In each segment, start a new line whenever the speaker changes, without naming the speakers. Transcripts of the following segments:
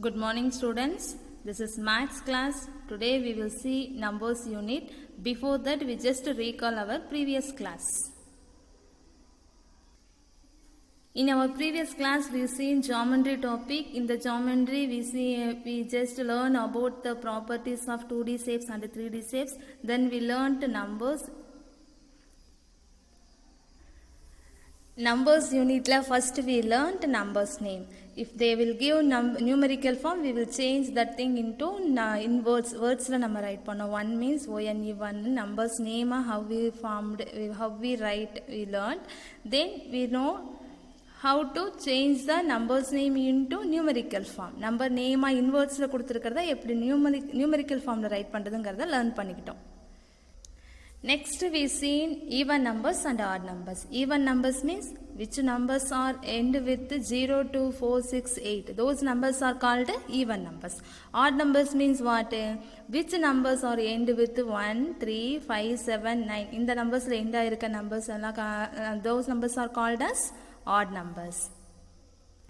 Good morning students. This is maths class. Today we will see numbers unit. Before that we just recall our previous class. In our previous class we seen geometry topic. In the geometry we just learn about the properties of 2D shapes and 3D shapes. Then we learned numbers. Numbers unit la first we learned numbers name. If they will give numerical form, we will change that thing into in words. Words la nama write panna. One means one, numbers name how we formed, how we write we learned. Then we know how to change the numbers name into numerical form. Number name in words la kuduthirukradha eppadi numerical form la write pandradhungaradha learn pannikittom. Next we seen even numbers and odd numbers. Even numbers means which numbers are end with 0, 2, 4, 6, 8. Those numbers are called even numbers. Odd numbers means what? Which numbers are end with 1, 3, 5, 7, 9. In the numbers end irukka numbers those numbers are called as odd numbers.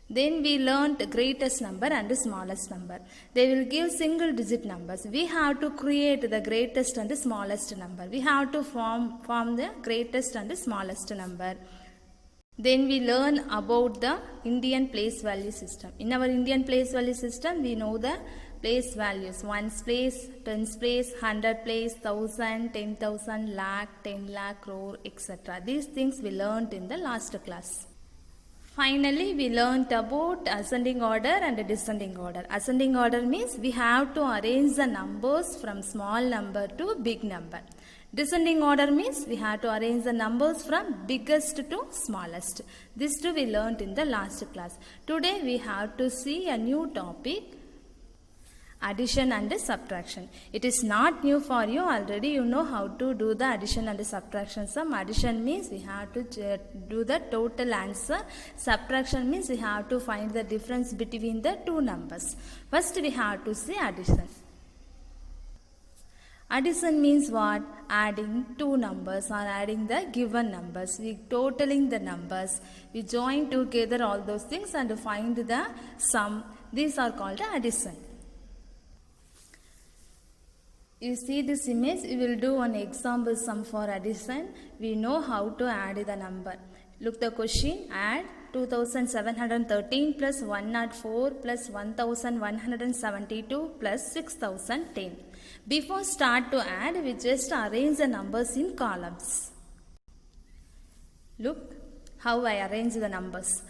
Then we learnt greatest number and smallest number. They will give single digit numbers. We have to create the greatest and smallest number. We have to form the greatest and smallest number. Then we learn about the Indian place value system. In our Indian place value system, we know the place values. Ones place, tens place, 100 place, 1000, 10,000, lakh, 10 lakh, crore, etc. These things we learnt in the last class. Finally, we learnt about ascending order and descending order. Ascending order means we have to arrange the numbers from small number to big number. Descending order means we have to arrange the numbers from biggest to smallest. This too we learnt in the last class. Today we have to see a new topic, addition and subtraction. It is not new for you. Already you know how to do the addition and subtraction sum. Addition means we have to do the total answer. Subtraction means we have to find the difference between the two numbers. First we have to see addition. Addition means what? Adding two numbers or adding the given numbers. We totaling the numbers. We join together all those things and find the sum. These are called addition. You see this image, we will do an example sum for addition. We know how to add the number. Look the question, add 2713 plus 104 plus 1172 plus 6010. Before start to add, we just arrange the numbers in columns. Look how I arrange the numbers.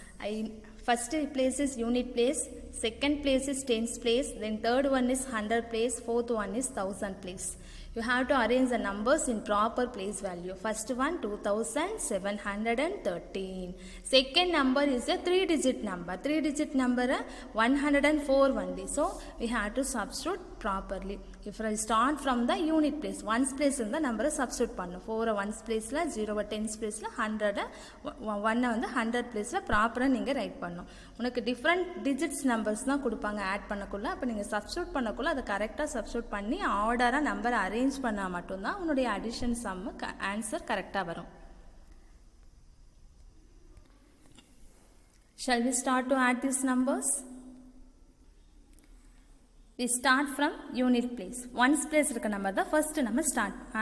First place is unit place, second place is tens place, then third one is 100 place, fourth one is 1000 place. You have to arrange the numbers in proper place value. First one 2713. Second number is a 3-digit number. 3-digit number 104 only. So we have to substitute properly. If I start from the unit place, ones place in the number substitute pannu. 4 ones place la, 0 tens place la, 100 1 வந்து 100 place la proper நீங்க right பண்ணனும். உங்களுக்கு different digits numbers தான் கொடுப்பாங்க add பண்ணக்குள்ள. அப்ப நீங்க substitute பண்ணக்குள்ள அத கரெக்ட்டா சப்ஸ்டிட்யூட் பண்ணி ஆர்டரா நம்பர் அரேஞ்ச் பண்ணா மட்டும் தான் உங்களுடைய அடிஷன் சம் ஆன்சர் கரெக்ட்டா வரும். Shall we start to add these numbers? We start from unit place. Ones place இருக்க நம்பர் தான் first நம்ம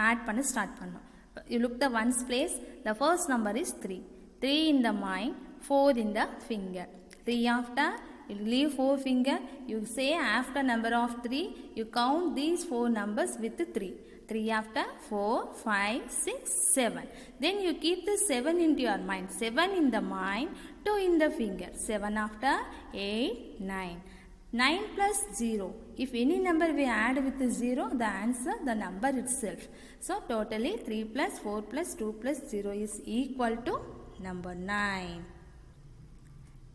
ஆட் பண்ண ஸ்டார்ட் பண்ணோம். You look the ones place, the first number is 3. 3 in the mind, 4 in the finger. 3 after, you leave 4 finger, you say after number of 3, you count these 4 numbers with 3. 3 after, 4, 5, 6, 7. Then you keep the 7 into your mind. 7 in the mind, 2 in the finger. 7 after, 8, 9. 9 plus 0. If any number we add with 0, the answer, the number itself. So, totally 3 plus 4 plus 2 plus 0 is equal to number 9.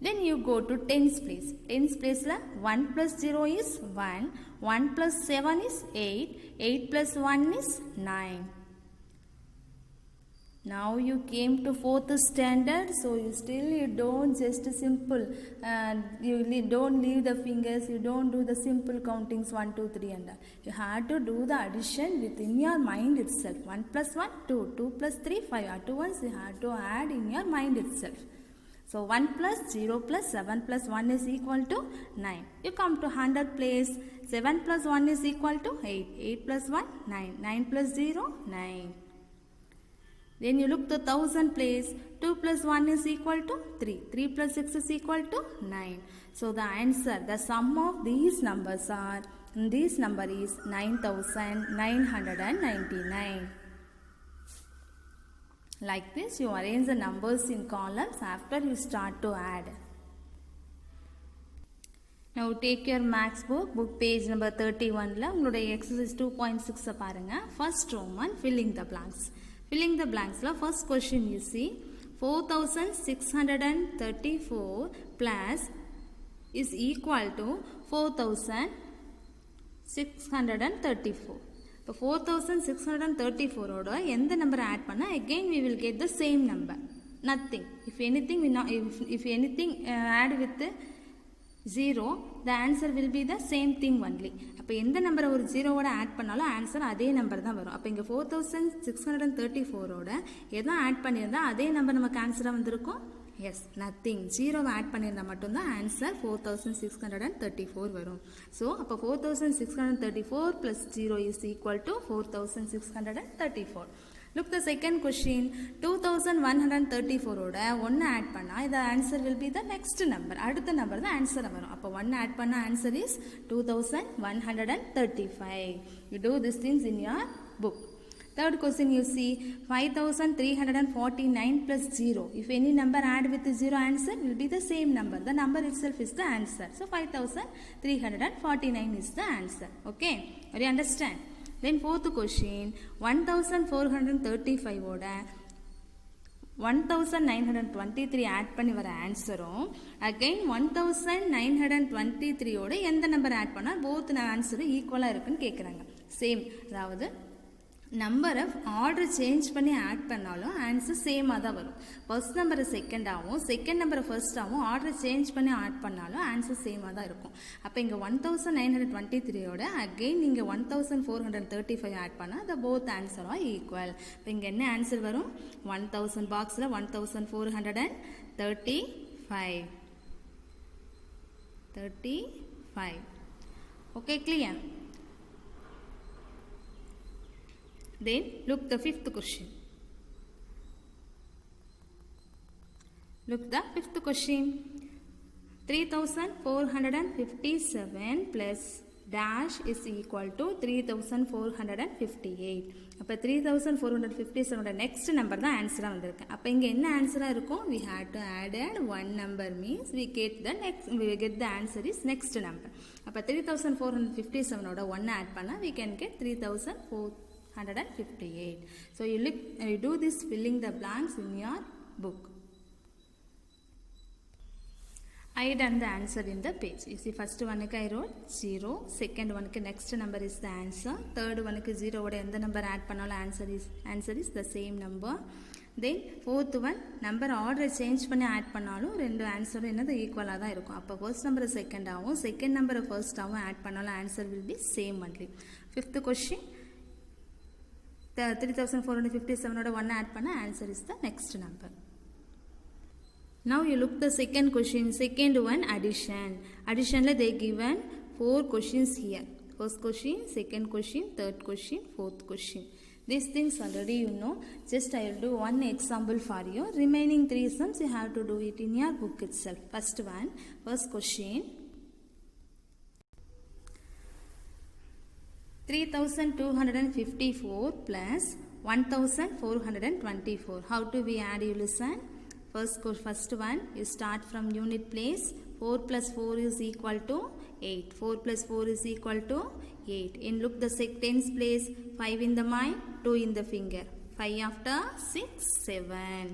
Then you go to tens place. Tens place la 1 plus 0 is 1. 1 plus 7 is 8. 8 plus 1 is 9. Now you came to 4th standard, so you don't just simple, you don't leave the fingers, you don't do the simple countings 1, 2, 3 and that. You have to do the addition within your mind itself. 1 plus 1, 2, 2 plus 3, 5. At once you have to add in your mind itself. So 1 plus 0 plus 7 plus 1 is equal to 9. You come to 100 place. 7 plus 1 is equal to 8. 8 plus 1, 9. 9 plus 0, 9. Then you look the 1000 place. 2 plus 1 is equal to 3. 3 plus 6 is equal to 9. So the answer, the sum of these numbers are, this number is 9999. Like this, you arrange the numbers in columns after you start to add. Now take your maths book page number 31 la உங்களுடைய exercise 2.6 பாருங்க. First Roman, filling the blanks. Filling the blanks la first question you see 4634 plus is equal to 4634. இப்போ 4634 ஓட எந்த நம்பரை add பண்ணால் again we will get the same number, nothing. If anything add with 0, the answer will be the same thing only. அப்போ எந்த நம்பரை ஒரு ஜீரோவோட add பண்ணாலும் ஆன்சர் அதே நம்பர் தான் வரும். அப்போ இங்கே 4634 ஓட எதாவது ஆட் பண்ணியிருந்தால் அதே நம்பர் நமக்கு ஆன்சராக வந்திருக்கும். S, nothing. ஜீரோவை ஆட் பண்ணியிருந்தால் மட்டும்தான் ஆன்சர் 4634 வரும். ஸோ அப்போ 4634 plus 0 is equal to 4634. Look the second question. 2134 ஓட 1 ஆட் பண்ணால் இந்த answer will be the next number. அடுத்த நம்பர் தான் ஆன்சரை வரும். அப்போ 1 ஆட் பண்ணால் answer is 2135. You do these things in your book. Third question you see 5349 plus 0. If any number add with 0, answer will be the same number. The number itself is the answer. So 5349 is the answer. Okay, do you understand? Then fourth question 1435 ஓட 1923 add பண்ணி வர ஆன்சரும் again 1923 ஓட எந்த number add பண்ணால் both ஆன்சரும் ஈக்குவலாக இருக்குன்னு கேட்குறாங்க. சேம், அதாவது நம்பரை ஆர்டர் சேஞ்ச் பண்ணி ஆட் பண்ணாலும் ஆன்சர் சேமாக தான் வரும். ஃபர்ஸ்ட் நம்பரை செகண்டாகவும் செகண்ட் நம்பரை ஃபர்ஸ்டாகவும் ஆர்டர் சேஞ்ச் பண்ணி ஆட் பண்ணாலும் ஆன்சர் சேமாக தான் இருக்கும். அப்போ இங்கே 1923ஓட அகெயின் நீங்கள் 1435 ஆட் பண்ணால் அந்த போத் ஆன்சரும் ஈக்குவல். இப்போ இங்கே என்ன ஆன்சர் வரும்? 1000 பாக்ஸில் 1435. Okay, clear? Then look the fifth question. Look the fifth question. 3457 plus dash is equal to 3458. அப்போ 3457 next number தான் ஆன்சராக வந்திருக்கு. அப்போ இங்கே என்ன ஆன்சராக இருக்கும்? We had to add one number means we get the answer is next number. அப்போ 3457 ஓட 1 add பண்ணால் we can get 3458. So you do this filling the blanks in your book. I done the answer in the page. You see, first one I wrote 0, second one next number is the answer, third one 0 oda endha number add pannala answer is the same number. Then fourth one number order change பண்ணி add பண்ணாலும் ரெண்டு ஆன்சரும் என்னது ஈக்குவலாக தான் இருக்கும். அப்போ first நம்பரை செகண்டாகவும் செகண்ட் நம்பரை ஃபர்ஸ்டாகவும் ஆட் பண்ணாலும் answer will be same only. Fifth question 3457 ஓட 1 ஆட் பண்ண answer is the next number. Now you look the second question. Second one addition. Addition they given 4 questions here. First question, second question, third question, fourth question. These things already you know. Just I will do one example for you. Remaining 3 sums you have to do it in your book itself. First one, first question. 3254 plus 1424. How do we add? You listen. First one, you start from unit place. 4 plus 4 is equal to 8. 4 plus 4 is equal to 8. In look the tens place, 5 in the mind, 2 in the finger. 5 after 6, 7.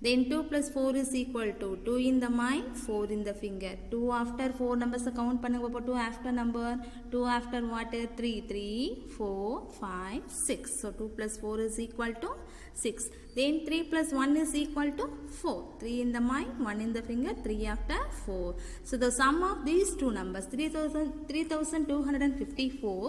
Then 2 plus 4 is equal to 2 in the mind, 4 in the finger. 2 after 4 numbers count பண்ணுங்க. 2 after number, 2 after what? 3, 3, 4, 5, 6. So 2 plus 4 is equal to 6. Then 3 plus 1 is equal to 4. 3 in the mind, 1 in the finger, 3 after 4. So the sum of these two numbers, 3254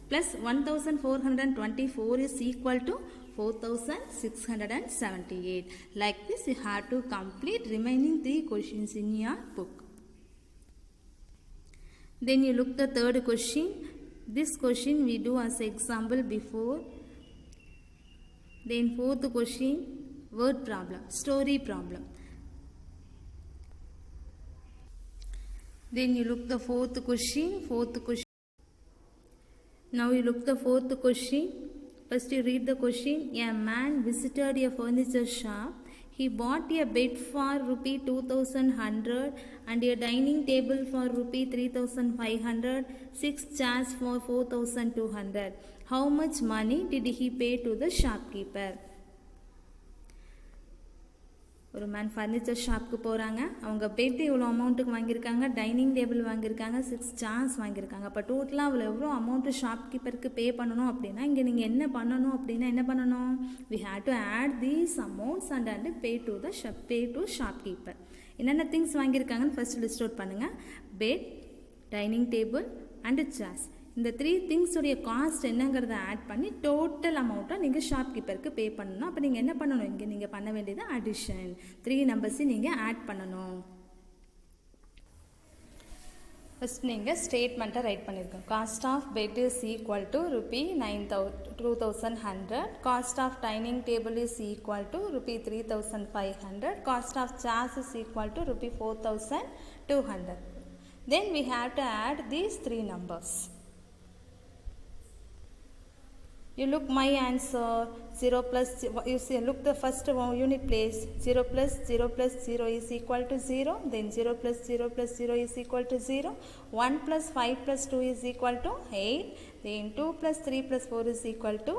plus 1424 is equal to 4678. Like this you have to complete remaining 3 questions in your book. Then you look the third question. This question we do as example before. Then fourth question, word problem, story problem. Then you look the fourth question. Now you look the fourth question. First you read the question. A man visited a furniture shop. He bought a bed for rupee 2100 and a dining table for rupee 3500, 6 chairs for 4200. How much money did he pay to the shopkeeper? ஒரு man furniture ஷாப்புக்கு போகிறாங்க. அவங்க bed இவ்வளோ அமௌண்ட்டுக்கு வாங்கியிருக்காங்க, dining table வாங்கியிருக்காங்க, 6 chairs வாங்கியிருக்காங்க. அப்போ டோட்டலாக அவ்வளோ எவ்வளோ அமௌண்ட்டு ஷாப்கீப்பருக்கு பே பண்ணணும் அப்படின்னா இங்கே நீங்கள் என்ன பண்ணணும் அப்படின்னா என்ன பண்ணணும்? We have to add these amounts and pay to shopkeeper. என்னென்ன திங்ஸ் வாங்கியிருக்காங்கன்னு ஃபர்ஸ்ட் லிஸ்ட் அவுட் பண்ணுங்கள். Bed, dining table and chairs. இந்த 3 திங்ஸுடைய காஸ்ட் என்னங்கிறத ஆட் பண்ணி டோட்டல் அமௌண்ட்டை நீங்கள் ஷாப்கீப்பருக்கு பே பண்ணணும். அப்போ நீங்கள் என்ன பண்ணணும்? இங்கே நீங்கள் பண்ண வேண்டியது அடிஷன். 3 நம்பர்ஸையும் நீங்கள் ஆட் பண்ணணும். ஃபஸ்ட் நீங்கள் ஸ்டேட்மெண்ட்டை ரைட் பண்ணியிருக்கோம். Cost of bed is equal to rupee 2100. Cost of dining table is equal to rupee 3500. Cost of chairs is equal to rupee 4200. Then we have to add these 3 numbers. You look my answer. 0 plus, you see, look the first unit place. 0 plus 0 plus 0 is equal to 0. Then 0 plus 0 plus 0 is equal to 0. 1 plus 5 plus 2 is equal to 8. Then 2 plus 3 plus 4 is equal to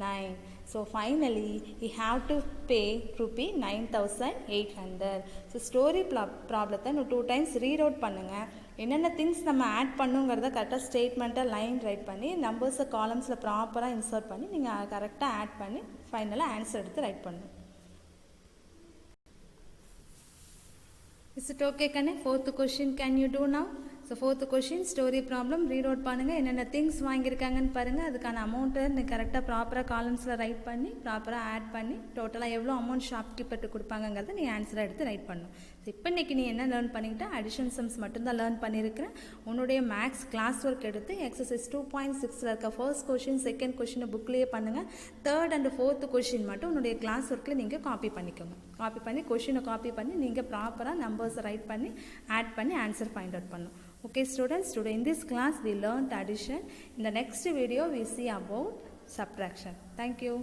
9. So finally we have to pay rupee 9800. So story ப்ராப்ளத்தை 2 times read out பண்ணுங்கள். என்னென்ன things நம்ம add பண்ணுங்கிறத கரெக்டாக ஸ்டேட்மெண்ட்டை line right பண்ணி நம்பர்ஸை காலம்ஸில் ப்ராப்பராக insert பண்ணி நீங்கள் கரெக்டாக ஆட் பண்ணி ஃபைனலாக ஆன்சர் எடுத்து ரைட் பண்ணணும். Is it okay கண்ணே? Fourth question can you do now? So fourth question story problem read out பண்ணுங்கள். என்னென்ன திங்ஸ் வாங்கியிருக்காங்கன்னு பாருங்கள். அதுக்கான அமௌண்ட்டை நீங்கள் கரெக்டாக ப்ராப்பராக காலம்ஸில் ரைட் பண்ணி ப்ராப்பராக ஆட் பண்ணி டோட்டலாக எவ்வளோ அமௌண்ட் ஷாப்கீப்பர்ட்டு கொடுப்பாங்கிறத நீ ஆன்சராக எடுத்து ரைட் பண்ணணும். ஸோ இப்போ இன்றைக்கி நீ என்ன லேர்ன் பண்ணிக்கிட்ட? அடிஷன் சம்ஸ் மட்டும்தான் லேர்ன் பண்ணியிருக்கிறேன். உன்னுடைய மேக்ஸ் கிளாஸ் ஒர்க் எடுத்து எக்ஸசைஸ் 2.6 இருக்க ஃபர்ஸ்ட் கொஷின் செகண்ட் கொஷினை புக்லேயே பண்ணுங்கள். தேர்ட் அண்ட் ஃபோர்த்து கொஷின் மட்டும் உன்னுடைய கிளாஸ் ஒர்க்கில் நீங்கள் காப்பி பண்ணிக்கோங்க. காப்பி பண்ணி கொஷினை காப்பி பண்ணி நீங்கள் ப்ராப்பராக நம்பர்ஸை ரைட் பண்ணி ஆட் பண்ணி ஆன்சர் ஃபைண்ட் அவுட் பண்ணணும். Okay students, today in this class we learned addition. In the next video we see about subtraction. Thank you.